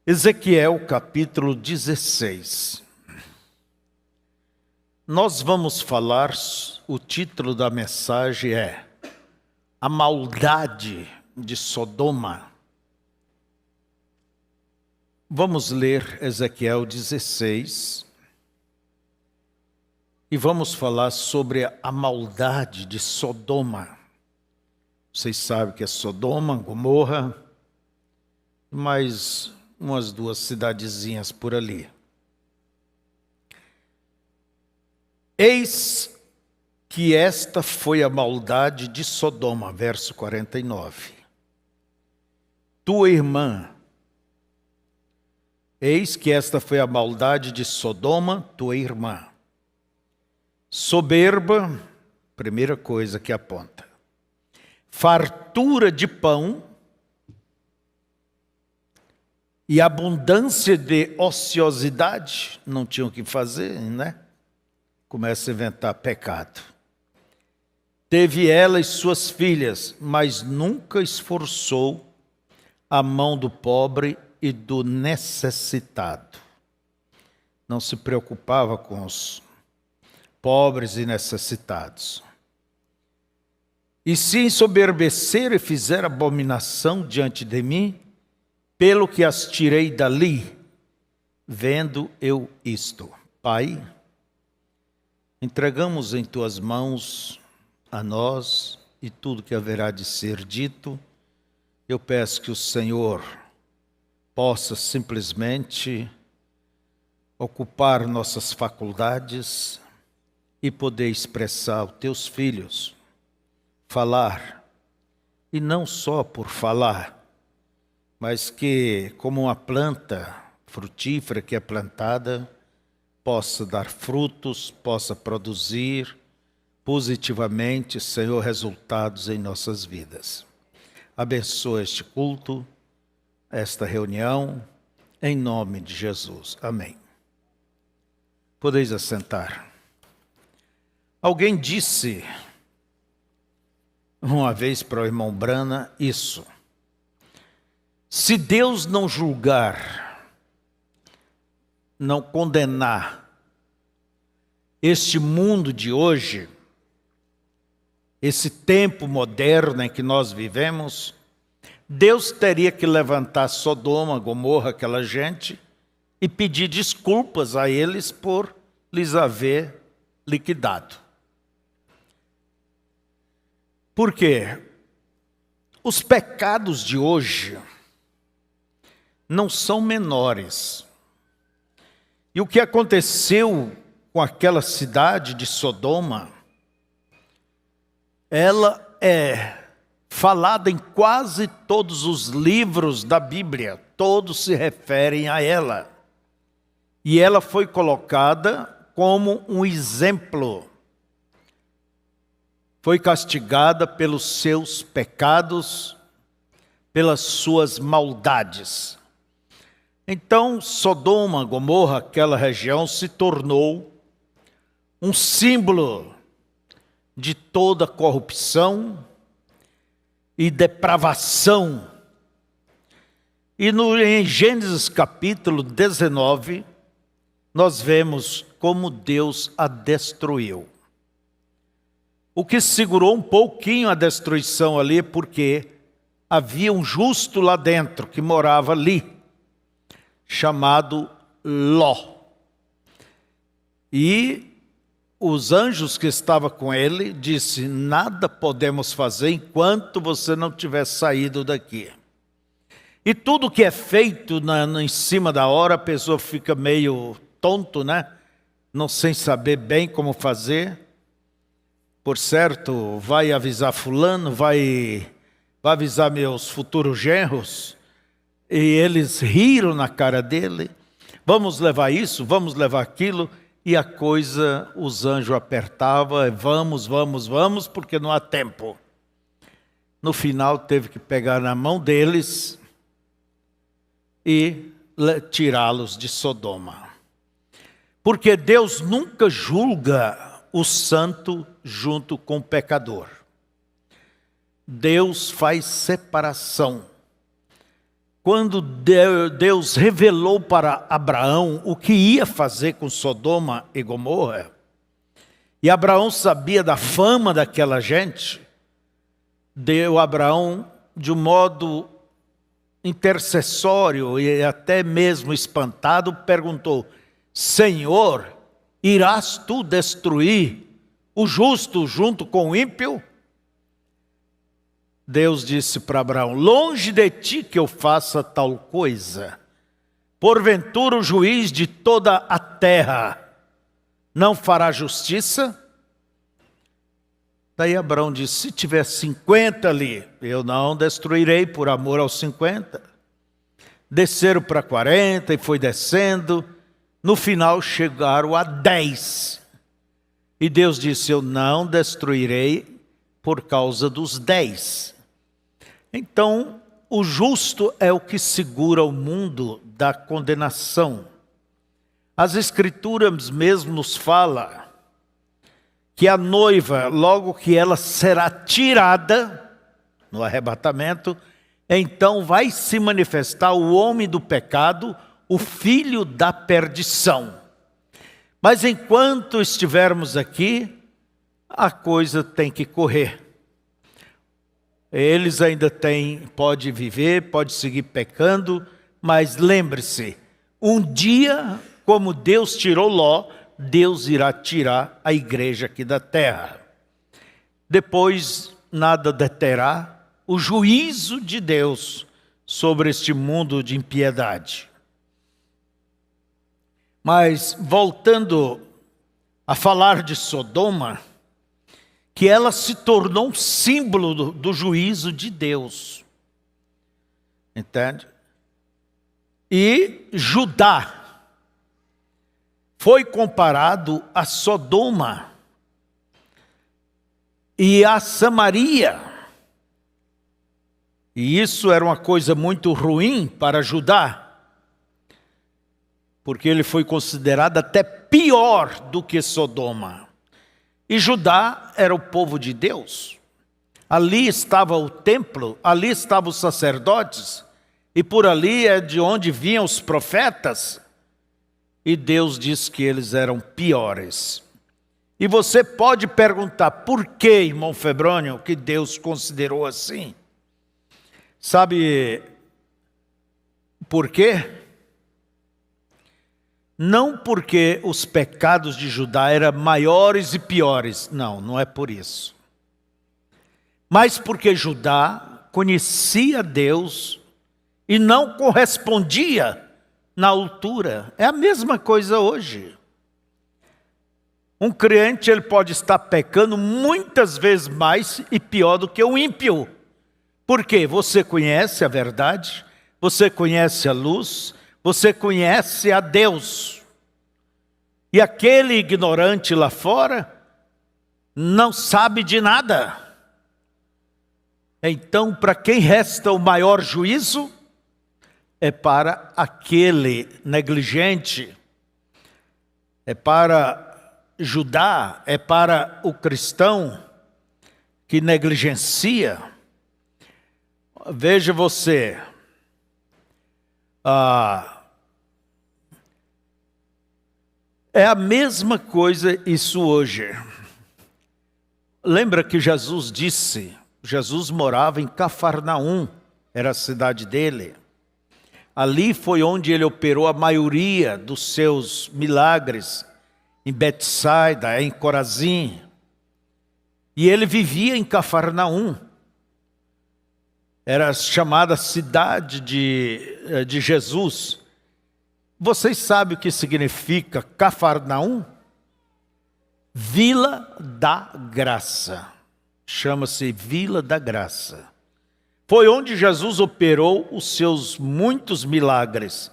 Ezequiel capítulo 16. Nós vamos falar, o título da mensagem é A Maldade de Sodoma. Vamos ler Ezequiel 16 e vamos falar sobre a maldade de Sodoma. Vocês sabem que é Sodoma, Gomorra, mas umas duas cidadezinhas por ali. Eis que esta foi a maldade de Sodoma, verso 49. Tua irmã, eis que esta foi a maldade de Sodoma, tua irmã. Soberba, primeira coisa que aponta. Fartura de pão e abundância de ociosidade, não tinham o que fazer, né? Começa a inventar pecado. Teve ela e suas filhas, mas nunca esforçou a mão do pobre e do necessitado. Não se preocupava com os pobres e necessitados. E se ensoberbecer e fizer abominação diante de mim, pelo que as tirei dali, vendo eu isto. Pai, entregamos em tuas mãos a nós e tudo que haverá de ser dito. Eu peço que o Senhor possa simplesmente ocupar nossas faculdades e poder expressar aos teus filhos, falar, e não só por falar, mas que, como uma planta frutífera que é plantada, possa dar frutos, possa produzir positivamente, Senhor, resultados em nossas vidas. Abençoa este culto, esta reunião, em nome de Jesus. Amém. Podeis assentar. Alguém disse uma vez para o irmão Brana isso: se Deus não julgar, não condenar este mundo de hoje, esse tempo moderno em que nós vivemos, Deus teria que levantar Sodoma, Gomorra, aquela gente, e pedir desculpas a eles por lhes haver liquidado. Por quê? Os pecados de hoje não são menores. E o que aconteceu com aquela cidade de Sodoma, ela é falada em quase todos os livros da Bíblia, todos se referem a ela. E ela foi colocada como um exemplo. Foi castigada pelos seus pecados, pelas suas maldades. Então, Sodoma, Gomorra, aquela região, se tornou um símbolo de toda corrupção e depravação. E em Gênesis capítulo 19, nós vemos como Deus a destruiu. O que segurou um pouquinho a destruição ali, porque havia um justo lá dentro que morava ali, chamado Ló. E os anjos que estavam com ele disse: nada podemos fazer enquanto você não tiver saído daqui. E tudo que é feito em cima da hora, a pessoa fica meio tonto, né? Não sem saber bem como fazer. Por certo, vai avisar fulano, vai avisar meus futuros genros. E eles riram na cara dele. Vamos levar isso, vamos levar aquilo. E a coisa, os anjos apertavam, vamos, porque não há tempo. No final teve que pegar na mão deles e tirá-los de Sodoma. Porque Deus nunca julga o santo junto com o pecador. Deus faz separação. quando Deus revelou para Abraão o que ia fazer com Sodoma e Gomorra, e Abraão sabia da fama daquela gente, deu a Abraão, de um modo intercessório e até mesmo espantado, perguntou: Senhor, irás tu destruir o justo junto com o ímpio? Deus disse para Abraão: longe de ti que eu faça tal coisa. Porventura o juiz de toda a terra não fará justiça? Daí Abraão disse: se tiver 50 ali, eu não destruirei por amor aos 50. Desceram para 40 e foi descendo. No final chegaram a 10. E Deus disse: eu não destruirei por causa dos 10. Então, o justo é o que segura o mundo da condenação. As Escrituras mesmo nos falam que a noiva, logo que ela será tirada no arrebatamento, então vai se manifestar o homem do pecado, o filho da perdição. Mas enquanto estivermos aqui, a coisa tem que correr. Eles ainda pode viver, pode seguir pecando, mas lembre-se, um dia, como Deus tirou Ló, Deus irá tirar a igreja aqui da terra. Depois, nada deterá o juízo de Deus sobre este mundo de impiedade. Mas, voltando a falar de Sodoma, que ela se tornou um símbolo do juízo de Deus. Entende? E Judá foi comparado a Sodoma e a Samaria. E isso era uma coisa muito ruim para Judá, porque ele foi considerado até pior do que Sodoma. E Judá era o povo de Deus. Ali estava o templo, ali estavam os sacerdotes, e por ali é de onde vinham os profetas. E Deus diz que eles eram piores. E você pode perguntar, por que, irmão Febrônio, que Deus considerou assim? Sabe por quê? Não porque os pecados de Judá eram maiores e piores. Não, não é por isso. Mas porque Judá conhecia Deus e não correspondia na altura. É a mesma coisa hoje. Um crente, ele pode estar pecando muitas vezes mais e pior do que o ímpio. Por quê? Você conhece a verdade, você conhece a luz, você conhece a Deus. E aquele ignorante lá fora não sabe de nada. Então, para quem resta o maior juízo? É para aquele negligente. É para Judá, é para o cristão que negligencia. Veja você. É a mesma coisa isso hoje. Lembra que Jesus disse, Jesus morava em Cafarnaum, era a cidade dele. Ali foi onde ele operou a maioria dos seus milagres, em Betsaida, em Corazim. E ele vivia em Cafarnaum. Era chamada cidade de Jesus. Vocês sabem o que significa Cafarnaum? Vila da Graça. Chama-se Vila da Graça. Foi onde Jesus operou os seus muitos milagres.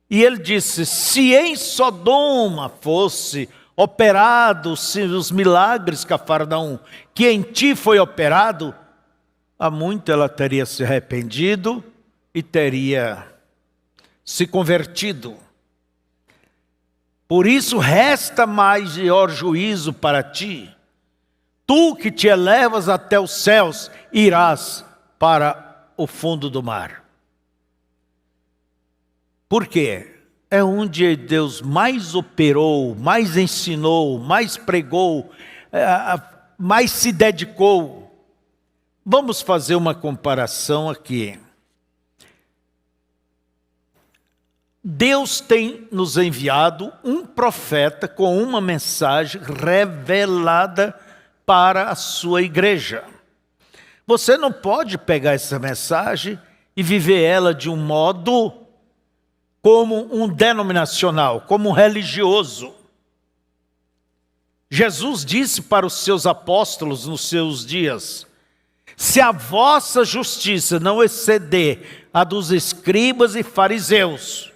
E ele disse, se em Sodoma fosse operado os milagres, Cafarnaum, que em ti foi operado, há muito ela teria se arrependido e teria se convertido. Por isso resta maior juízo para ti. Tu que te elevas até os céus, irás para o fundo do mar. Por quê? É onde Deus mais operou, mais ensinou, mais pregou, mais se dedicou. Vamos fazer uma comparação aqui. Deus tem nos enviado um profeta com uma mensagem revelada para a sua igreja. Você não pode pegar essa mensagem e viver ela de um modo como um denominacional, como um religioso. Jesus disse para os seus apóstolos nos seus dias: se a vossa justiça não exceder a dos escribas e fariseus,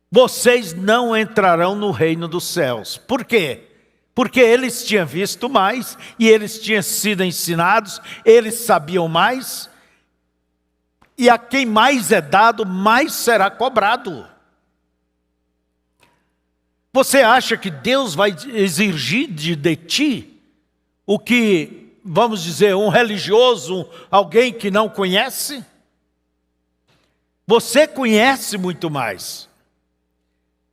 vocês não entrarão no reino dos céus. Por quê? Porque eles tinham visto mais, e eles tinham sido ensinados, eles sabiam mais, e a quem mais é dado, mais será cobrado. Você acha que Deus vai exigir de ti o que, vamos dizer, um religioso, alguém que não conhece? Você conhece muito mais.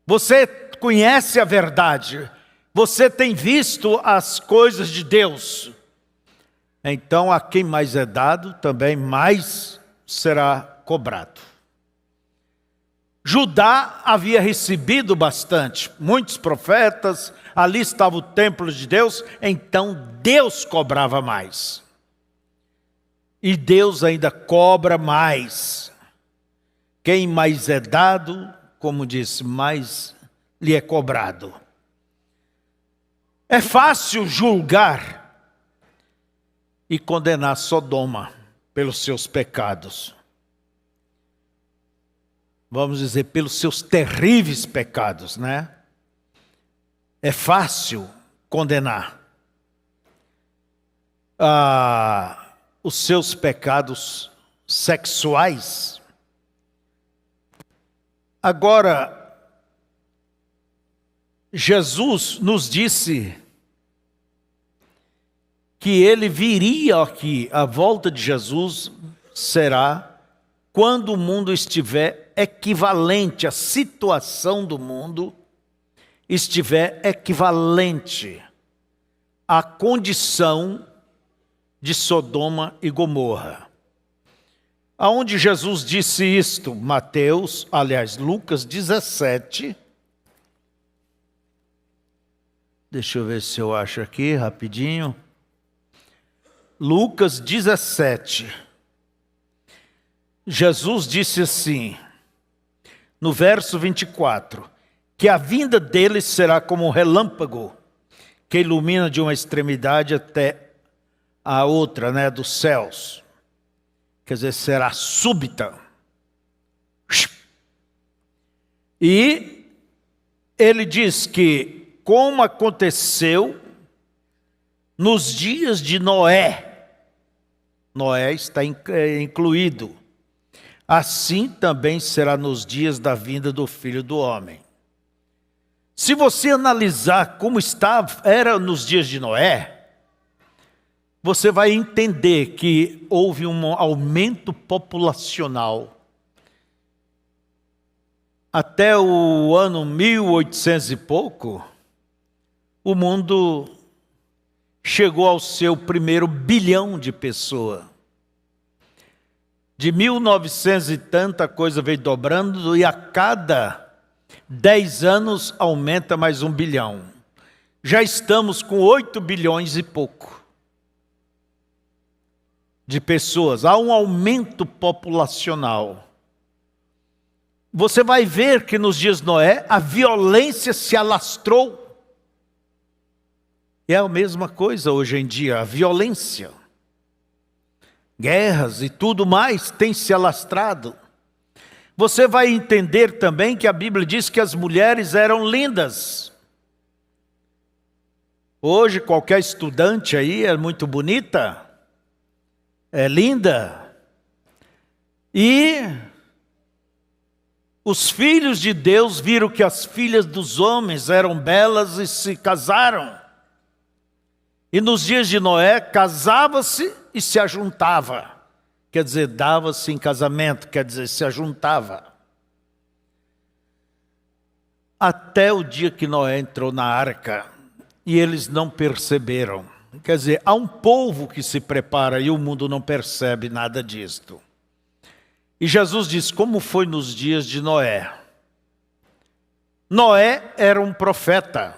Você conhece a verdade. Você tem visto as coisas de Deus. Então, a quem mais é dado, também mais será cobrado. Judá havia recebido bastante, muitos profetas, ali estava o templo de Deus, então Deus cobrava mais. E Deus ainda cobra mais. Quem mais é dado, como disse, mais lhe é cobrado. É fácil julgar e condenar Sodoma pelos seus pecados. Vamos dizer, pelos seus terríveis pecados, né? É fácil condenar os seus pecados sexuais. Agora, Jesus nos disse que ele viria aqui, a volta de Jesus será quando o mundo estiver equivalente, a situação do mundo estiver equivalente à condição de Sodoma e Gomorra. Aonde Jesus disse isto? Lucas 17. Deixa eu ver se eu acho aqui rapidinho. Lucas 17. Jesus disse assim, no verso 24, que a vinda dele será como um relâmpago que ilumina de uma extremidade até a outra, né, dos céus. Quer dizer, será súbita. E ele diz que, como aconteceu nos dias de Noé, Noé está incluído, assim também será nos dias da vinda do Filho do Homem. Se você analisar como era nos dias de Noé, você vai entender que houve um aumento populacional. Até o ano 1800 e pouco, o mundo chegou ao seu primeiro bilhão de pessoas. De 1900 e tanta coisa veio dobrando, e a cada 10 anos aumenta mais 1 bilhão. Já estamos com 8 bilhões e pouco de pessoas. Há um aumento populacional. Você vai ver que nos dias de Noé a violência se alastrou. É a mesma coisa hoje em dia, a violência. Guerras e tudo mais tem se alastrado. Você vai entender também que a Bíblia diz que as mulheres eram lindas. Hoje qualquer estudante aí é muito bonita, é linda. E os filhos de Deus viram que as filhas dos homens eram belas e se casaram. E nos dias de Noé, casava-se e se ajuntava. Quer dizer, dava-se em casamento, quer dizer, se ajuntava. até o dia que Noé entrou na arca e eles não perceberam. Quer dizer, há um povo que se prepara e o mundo não percebe nada disto. E Jesus diz, como foi nos dias de Noé? Noé era um profeta.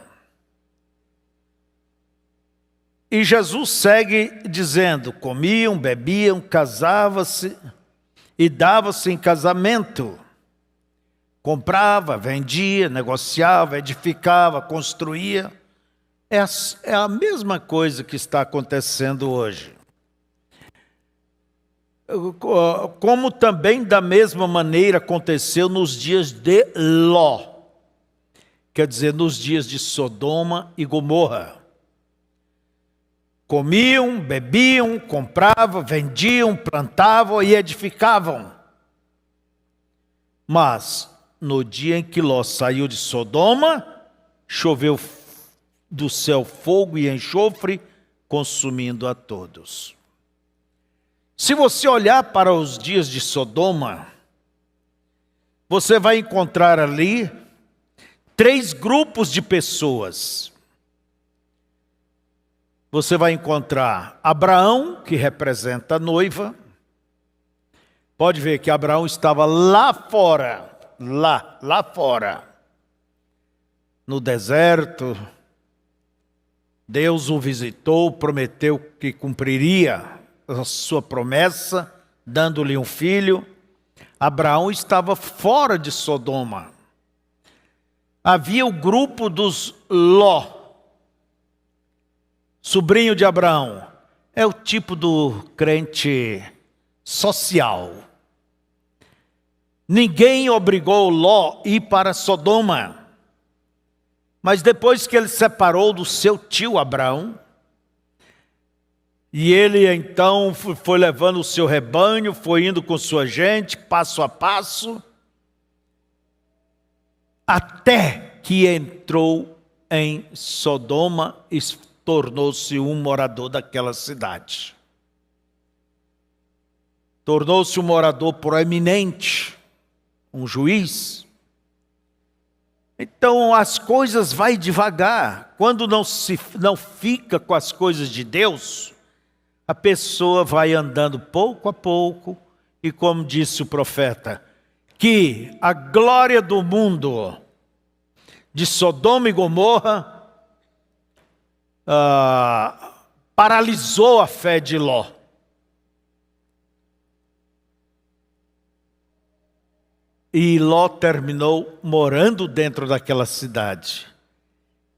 E Jesus segue dizendo, comiam, bebiam, casavam-se e davam-se em casamento. Comprava, vendia, negociava, edificava, construía. É a mesma coisa que está acontecendo hoje. Como também da mesma maneira aconteceu nos dias de Ló. Quer dizer, nos dias de Sodoma e Gomorra. Comiam, bebiam, compravam, vendiam, plantavam e edificavam. Mas, no dia em que Ló saiu de Sodoma, choveu do céu fogo e enxofre, consumindo a todos. Se você olhar para os dias de Sodoma, você vai encontrar ali 3 grupos de pessoas. Você vai encontrar Abraão, que representa a noiva. Pode ver que Abraão estava lá fora, lá fora, no deserto. Deus o visitou, prometeu que cumpriria a sua promessa, dando-lhe um filho. Abraão estava fora de Sodoma. Havia o grupo dos Ló, sobrinho de Abraão. É o tipo do crente social. Ninguém obrigou Ló a ir para Sodoma. Mas depois que ele separou do seu tio Abraão, e ele então foi levando o seu rebanho, foi indo com sua gente, passo a passo, até que entrou em Sodoma e tornou-se um morador daquela cidade. Tornou-se um morador proeminente, um juiz. Então as coisas vai devagar. Quando não fica com as coisas de Deus, a pessoa vai andando pouco a pouco, e como disse o profeta, que a glória do mundo de Sodoma e Gomorra paralisou a fé de Ló. E Ló terminou morando dentro daquela cidade.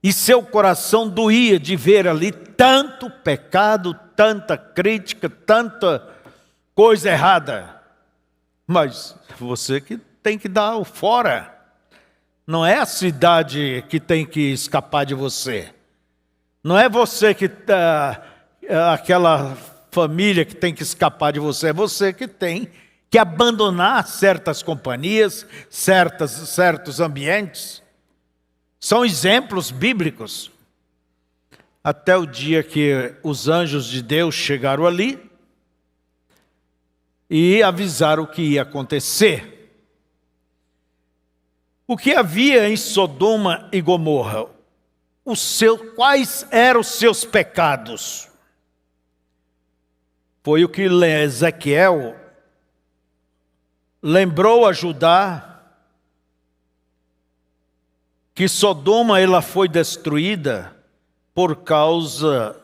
E seu coração doía de ver ali tanto pecado, tanta crítica, tanta coisa errada. Mas você que tem que dar o fora. Não é a cidade que tem que escapar de você. Não é você que aquela família que tem que escapar de você. É você que tem que abandonar certas companhias, certos ambientes. São exemplos bíblicos. Até o dia que os anjos de Deus chegaram ali e avisaram o que ia acontecer. O que havia em Sodoma e Gomorra? Quais eram os seus pecados? Foi o que Ezequiel lembrou a Judá, que Sodoma ela foi destruída por causa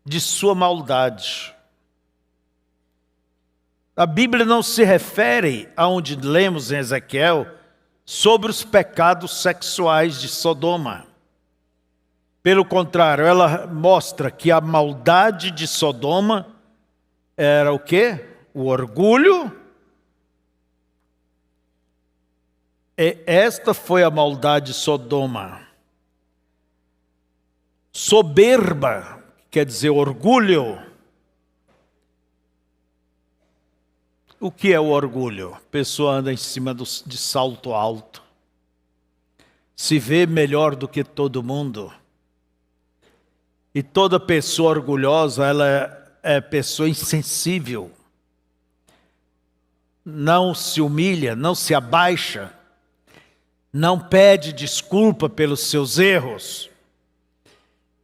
de sua maldade. A Bíblia não se refere, aonde lemos em Ezequiel, sobre os pecados sexuais de Sodoma. Pelo contrário, ela mostra que a maldade de Sodoma era o quê? O orgulho. E esta foi a maldade de Sodoma. Soberba, quer dizer orgulho. O que é o orgulho? A pessoa anda em cima de salto alto. Se vê melhor do que todo mundo. E toda pessoa orgulhosa, ela é pessoa insensível. Não se humilha, não se abaixa. não pede desculpa pelos seus erros.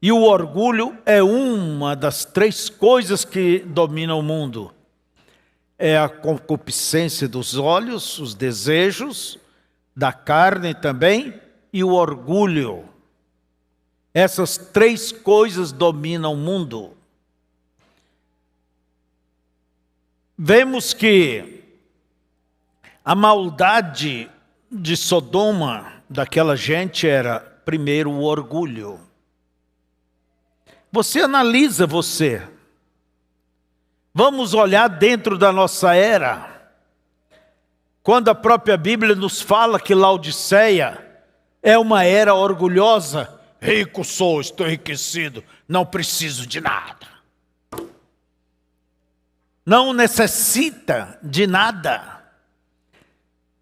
E o orgulho é uma das 3 coisas que dominam o mundo. É a concupiscência dos olhos, os desejos da carne também, e o orgulho. Essas 3 coisas dominam o mundo. Vemos que a maldade de Sodoma, daquela gente, era primeiro o orgulho. Você analisa você. Vamos olhar dentro da nossa era. Quando a própria Bíblia nos fala que Laodiceia é uma era orgulhosa. Rico sou, estou enriquecido, não preciso de nada. Não necessita de nada.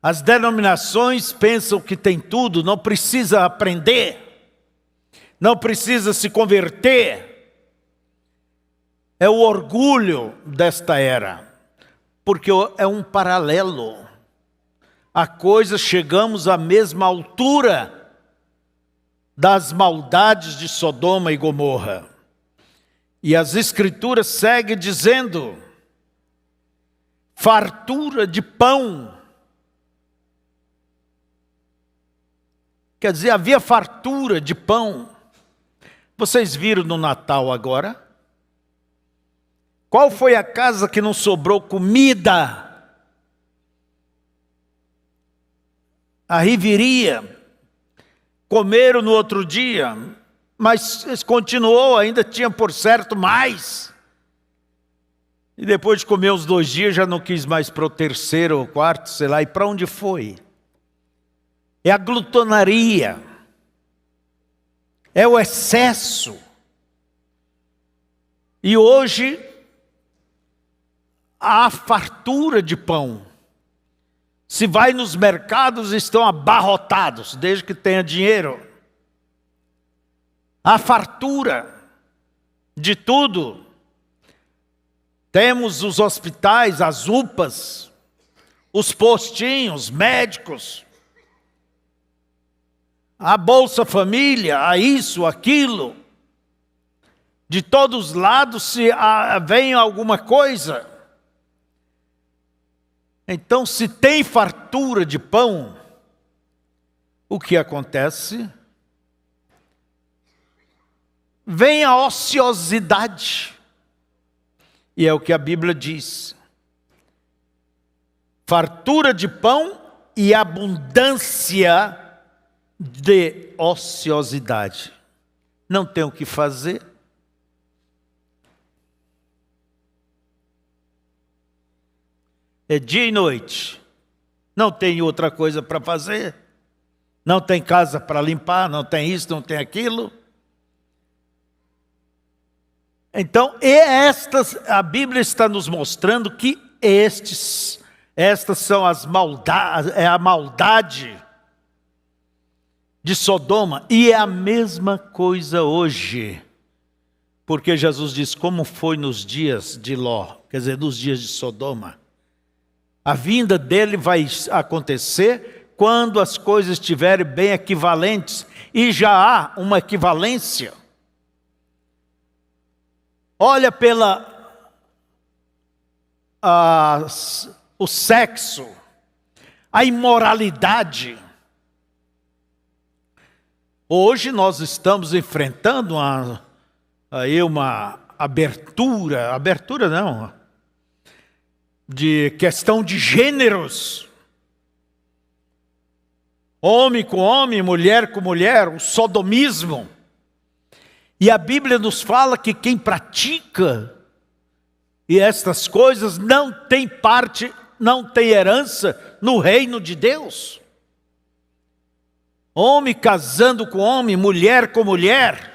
As denominações pensam que tem tudo, não precisa aprender, não precisa se converter. É o orgulho desta era, porque é um paralelo. A coisa, chegamos à mesma altura das maldades de Sodoma e Gomorra. E as Escrituras seguem dizendo, fartura de pão. Quer dizer, havia fartura de pão. Vocês viram no Natal agora? Qual foi a casa que não sobrou comida? A riveria. Comeram no outro dia, mas continuou, ainda tinha por certo mais. E depois de comer uns 2 dias, já não quis mais para o 3º ou 4º, sei lá. E para onde foi? É a glutonaria. É o excesso. E hoje, há fartura de pão. Se vai nos mercados, estão abarrotados, desde que tenha dinheiro. Há fartura de tudo. Temos os hospitais, as UPAs, os postinhos, médicos. A Bolsa Família, a isso, aquilo. De todos os lados se vem alguma coisa. Então, se tem fartura de pão, o que acontece? Vem a ociosidade. E é o que a Bíblia diz. Fartura de pão e abundância de ociosidade. Não tem o que fazer. É dia e noite. Não tem outra coisa para fazer. Não tem casa para limpar, não tem isso, não tem aquilo. Então, a Bíblia está nos mostrando que estas são as maldades, é a maldade de Sodoma. E é a mesma coisa hoje. Porque Jesus diz, como foi nos dias de Ló, quer dizer, nos dias de Sodoma. A vinda dele vai acontecer quando as coisas estiverem bem equivalentes. E já há uma equivalência. Olha o sexo, a imoralidade. Hoje nós estamos enfrentando uma abertura não, de questão de gêneros. Homem com homem, mulher com mulher, o sodomismo. E a Bíblia nos fala que quem pratica estas coisas não tem parte, não tem herança no reino de Deus. Homem casando com homem, mulher com mulher.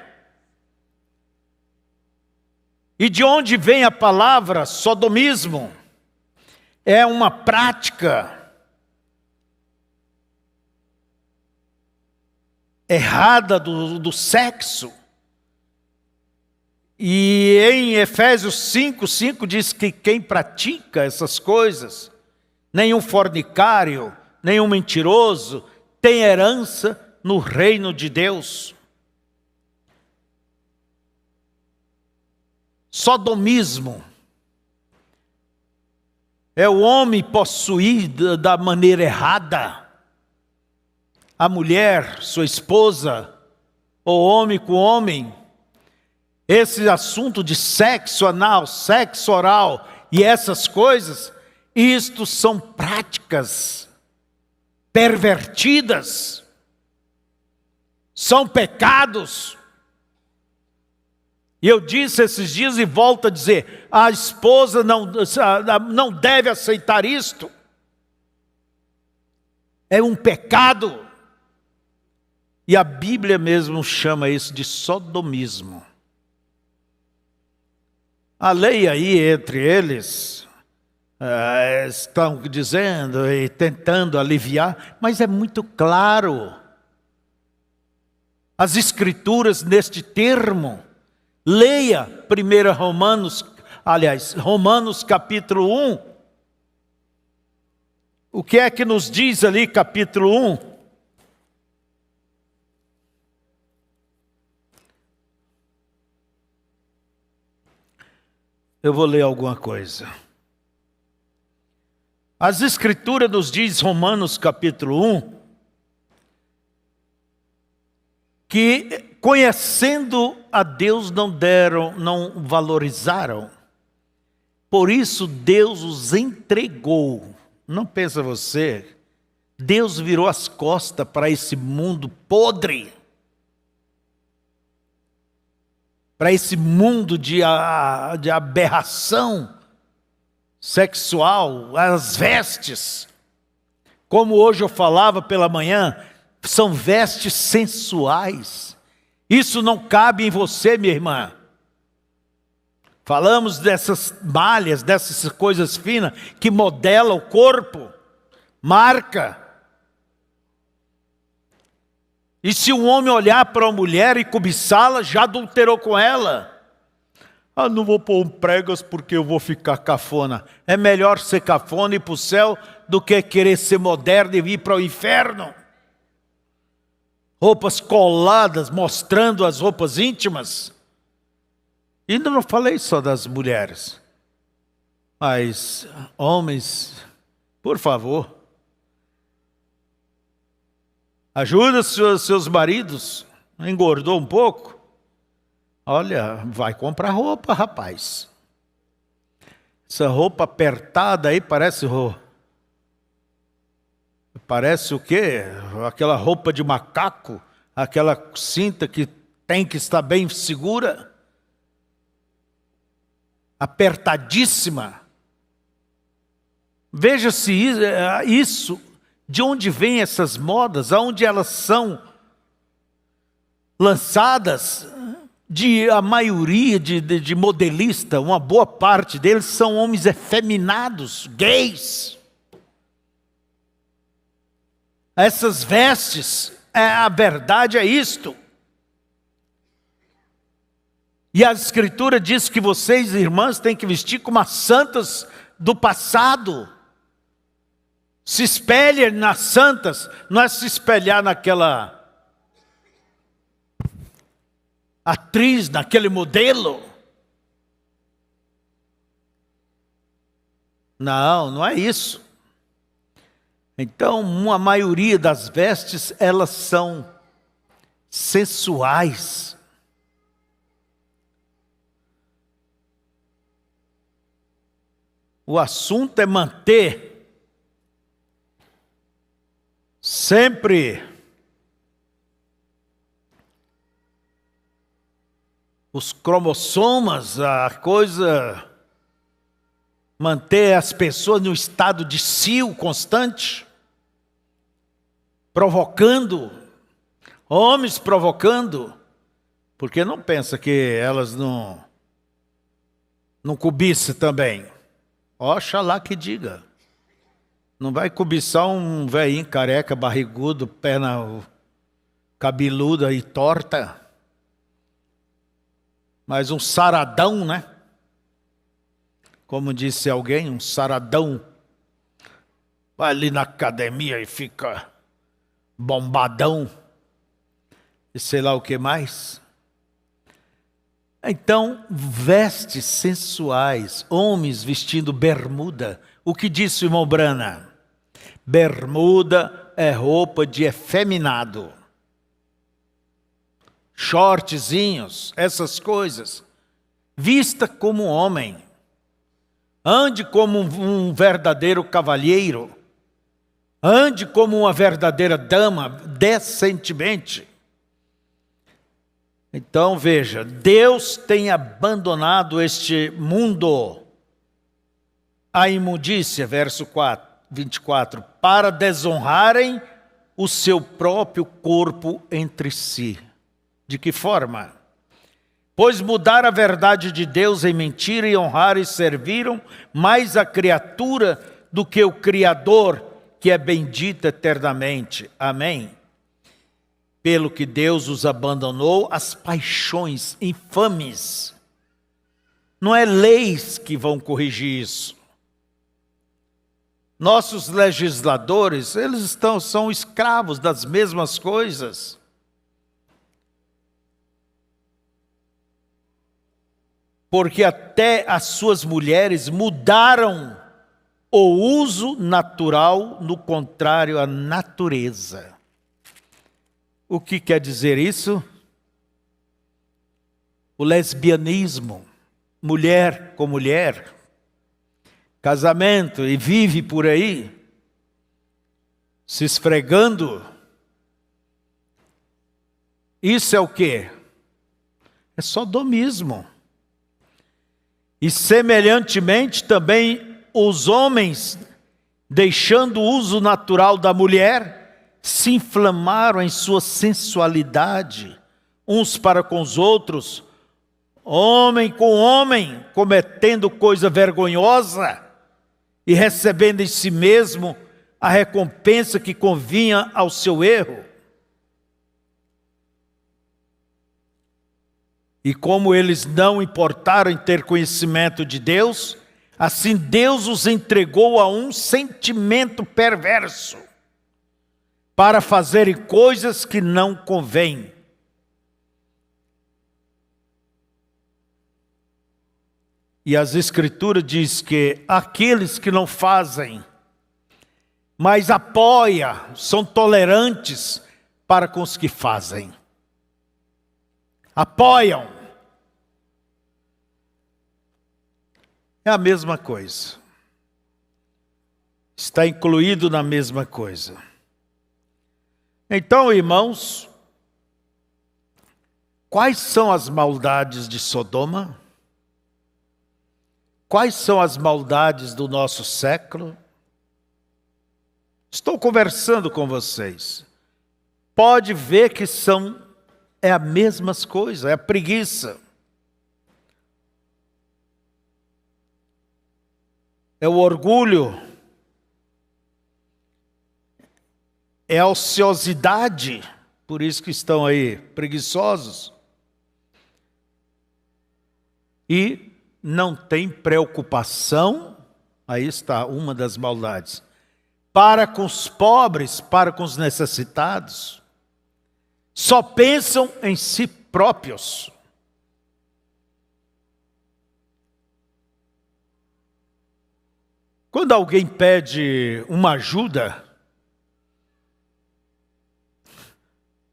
E de onde vem a palavra sodomismo? É uma prática errada do sexo. E em Efésios 5:5 diz que quem pratica essas coisas, nenhum fornicário, nenhum mentiroso, tem herança no reino de Deus. Sodomismo é o homem possuir da maneira errada a mulher, sua esposa, ou homem com homem. Esse assunto de sexo anal, sexo oral e essas coisas, isto são práticas pervertidas, são pecados. E eu disse esses dias e volto a dizer, a esposa não deve aceitar isto. É um pecado. E a Bíblia mesmo chama isso de sodomismo. A lei aí entre eles estão dizendo e tentando aliviar, mas é muito claro. As Escrituras neste termo, leia Romanos capítulo 1. O que é que nos diz ali capítulo 1? Eu vou ler alguma coisa. As Escrituras nos diz, Romanos capítulo 1, que conhecendo a Deus não valorizaram. Por isso Deus os entregou. Não pensa você, Deus virou as costas para esse mundo podre. Para esse mundo de aberração sexual, as vestes. Como hoje eu falava pela manhã, são vestes sensuais. Isso não cabe em você, minha irmã. Falamos dessas malhas, dessas coisas finas que modelam o corpo, marca. E se um homem olhar para uma mulher e cobiçá-la, já adulterou com ela. Ah, não vou pôr pregas porque eu vou ficar cafona. É melhor ser cafona e ir para o céu do que querer ser moderno e ir para o inferno. Roupas coladas, mostrando as roupas íntimas. E não falei só das mulheres. Mas, homens, por favor, ajuda seus maridos. Engordou um pouco? Olha, vai comprar roupa, rapaz. Essa roupa apertada aí parece o quê? Aquela roupa de macaco, aquela cinta que tem que estar bem segura. Apertadíssima. Veja se isso, de onde vêm essas modas, aonde elas são lançadas. A maioria de modelista, uma boa parte deles são homens efeminados, gays. Essas vestes, a verdade é isto. E a Escritura diz que vocês, irmãs, têm que vestir como as santas do passado. Se espelhem nas santas, não é se espelhar naquela atriz, naquele modelo. Não é isso. Então, uma maioria das vestes, elas são sensuais. O assunto é manter sempre os cromossomas, a coisa, manter as pessoas no estado de cio constante, provocando, homens provocando, porque não pensa que elas não cobiçam também. Oxalá que diga. Não vai cobiçar um velhinho careca, barrigudo, perna cabeluda e torta. Mas um saradão, né? Como disse alguém, um saradão. Vai ali na academia e fica bombadão e sei lá o que mais. Então, vestes sensuais, homens vestindo bermuda. O que disse o irmão Brana? Bermuda é roupa de efeminado. Shortzinhos, essas coisas. Vista como um homem. Ande como um verdadeiro cavalheiro. Ande como uma verdadeira dama, decentemente. Então veja, Deus tem abandonado este mundo à imundícia, verso 24, para desonrarem o seu próprio corpo entre si. De que forma? Pois mudaram a verdade de Deus em mentira e honraram e serviram mais a criatura do que o Criador, que é bendito eternamente. Amém? Pelo que Deus os abandonou, as paixões infames. Não é leis que vão corrigir isso. Nossos legisladores, eles são escravos das mesmas coisas. Porque até as suas mulheres mudaram o uso natural, no contrário à natureza. O que quer dizer isso? O lesbianismo, mulher com mulher, casamento e vive por aí, se esfregando. Isso é o quê? É sodomismo. E semelhantemente também os homens, deixando o uso natural da mulher, se inflamaram em sua sensualidade, uns para com os outros, homem com homem, cometendo coisa vergonhosa e recebendo em si mesmo a recompensa que convinha ao seu erro. E como eles não importaram em ter conhecimento de Deus, assim Deus os entregou a um sentimento perverso, para fazerem coisas que não convêm. E as Escrituras diz que aqueles que não fazem, mas apoiam, são tolerantes para com os que fazem. Apoiam. É a mesma coisa. Está incluído na mesma coisa. Então, irmãos, quais são as maldades de Sodoma? Quais são as maldades do nosso século? Estou conversando com vocês. Pode ver que é a mesma coisa, é a preguiça. É o orgulho. É a ociosidade, por isso que estão aí preguiçosos. E não tem preocupação, aí está uma das maldades, para com os pobres, para com os necessitados. Só pensam em si próprios. Quando alguém pede uma ajuda,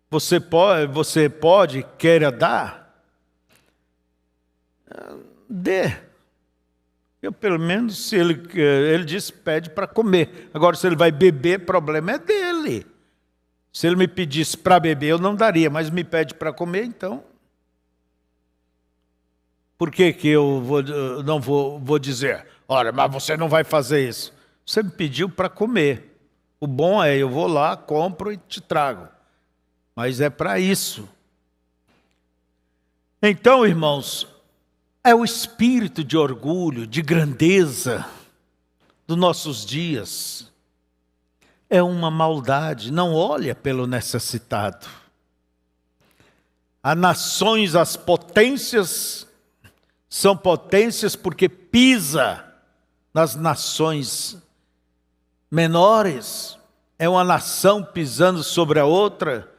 você pode, queira dar, dê. Eu, pelo menos, se ele diz, pede para comer. Agora, se ele vai beber, problema é dele. Se ele me pedisse para beber, eu não daria, mas me pede para comer, então. Por que eu não vou dizer, olha, mas você não vai fazer isso? Você me pediu para comer. O bom é, eu vou lá, compro e te trago. Mas é para isso. Então, irmãos, é o espírito de orgulho, de grandeza dos nossos dias. É uma maldade, não olha pelo necessitado. As nações, as potências, são potências porque pisa nas nações menores. é uma nação pisando sobre a outra,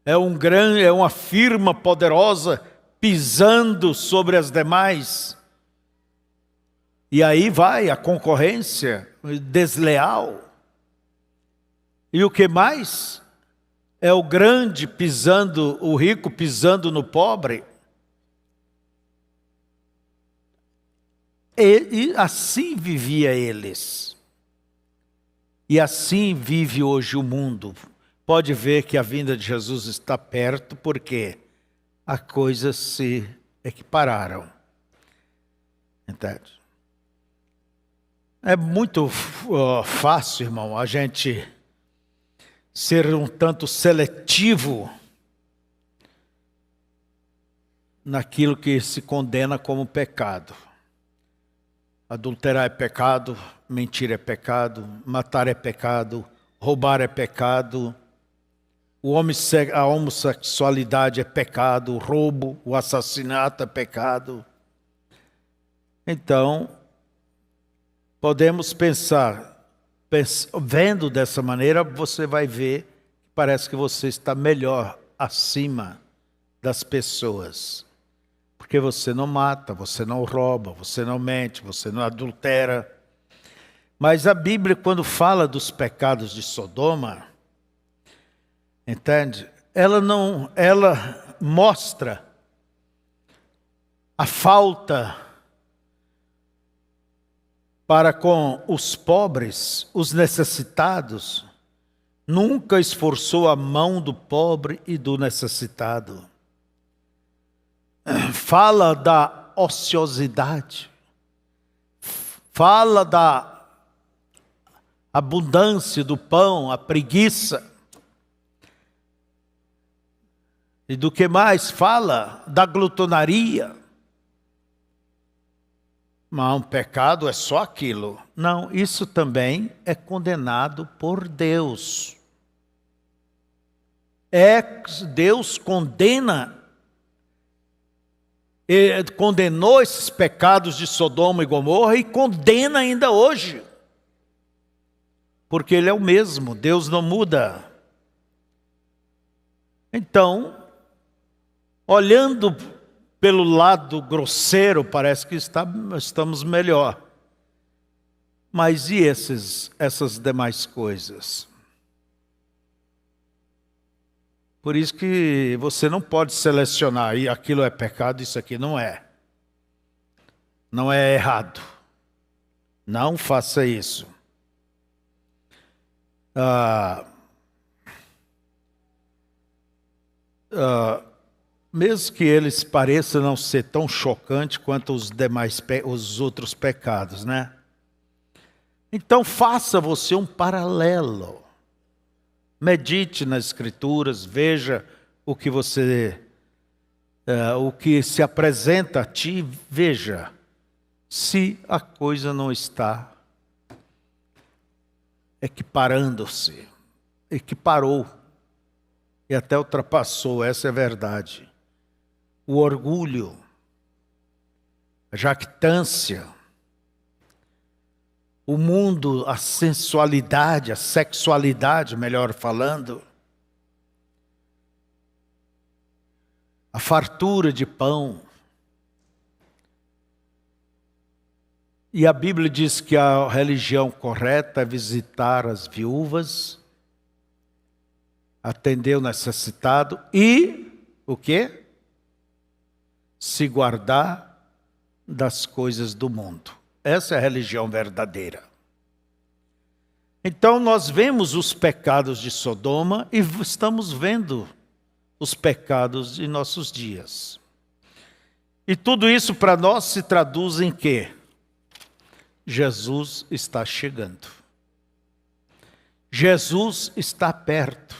é uma firma poderosa pisando sobre as demais. E aí vai a concorrência desleal. E o que mais? É o grande pisando, o rico pisando no pobre. E assim vivia eles. E assim vive hoje o mundo. Pode ver que a vinda de Jesus está perto, porque as coisas se equipararam. Entende? É muito fácil, irmão, a gente ser um tanto seletivo naquilo que se condena como pecado. Adulterar é pecado, mentir é pecado, matar é pecado, roubar é pecado, a homossexualidade é pecado, o roubo, o assassinato é pecado. Então, podemos pensar, vendo dessa maneira, você vai ver que parece que você está melhor acima das pessoas. Porque você não mata, você não rouba, você não mente, você não adultera. Mas a Bíblia, quando fala dos pecados de Sodoma, entende? Ela mostra a falta para com os pobres, os necessitados. Nunca esforçou a mão do pobre e do necessitado. Fala da ociosidade, fala da abundância do pão, a preguiça. E do que mais? Fala da glutonaria. Mas um pecado é só aquilo. Não, isso também é condenado por Deus. Deus condenou esses pecados de Sodoma e Gomorra e condena ainda hoje. Porque Ele é o mesmo, Deus não muda. Então, olhando pelo lado grosseiro, parece que estamos melhor. Mas e essas demais coisas? Por isso que você não pode selecionar, e aquilo é pecado, isso aqui não é. Não é errado. Não faça isso. Mesmo que eles pareçam não ser tão chocantes quanto os outros pecados, né? Então faça você um paralelo. Medite nas Escrituras, veja o que se apresenta a ti, veja se a coisa não está equiparou e até ultrapassou, essa é a verdade. O orgulho, a jactância, o mundo, a sensualidade, a sexualidade, melhor falando, a fartura de pão. E a Bíblia diz que a religião correta é visitar as viúvas, atender o necessitado e o quê? Se guardar das coisas do mundo. Essa é a religião verdadeira. Então nós vemos os pecados de Sodoma e estamos vendo os pecados de nossos dias. E tudo isso para nós se traduz em quê? Jesus está chegando. Jesus está perto.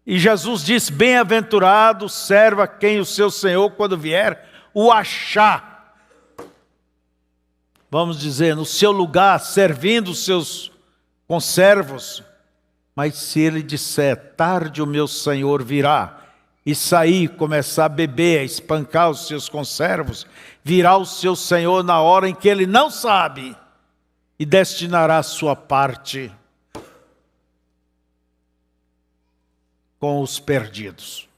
E Jesus diz: bem-aventurado o servo a quem o seu Senhor, quando vier, o achar. Vamos dizer, no seu lugar, servindo os seus conservos. Mas se ele disser, tarde o meu Senhor virá, e sair, começar a beber, a espancar os seus conservos, virá o seu Senhor na hora em que ele não sabe, e destinará a sua parte com os perdidos.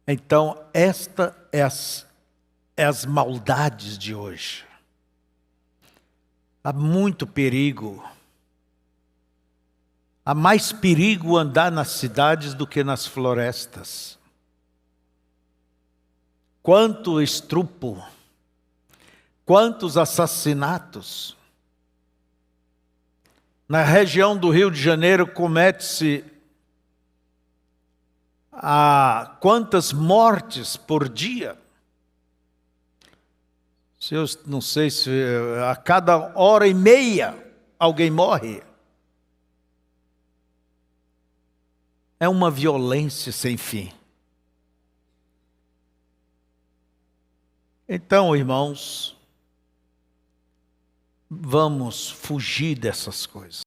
Então, esta é as maldades de hoje. Há muito perigo. Há mais perigo andar nas cidades do que nas florestas. Quanto estupro, quantos assassinatos. Na região do Rio de Janeiro comete-se quantas mortes por dia? Eu não sei se a cada hora e meia alguém morre. É uma violência sem fim. Então, irmãos, vamos fugir dessas coisas.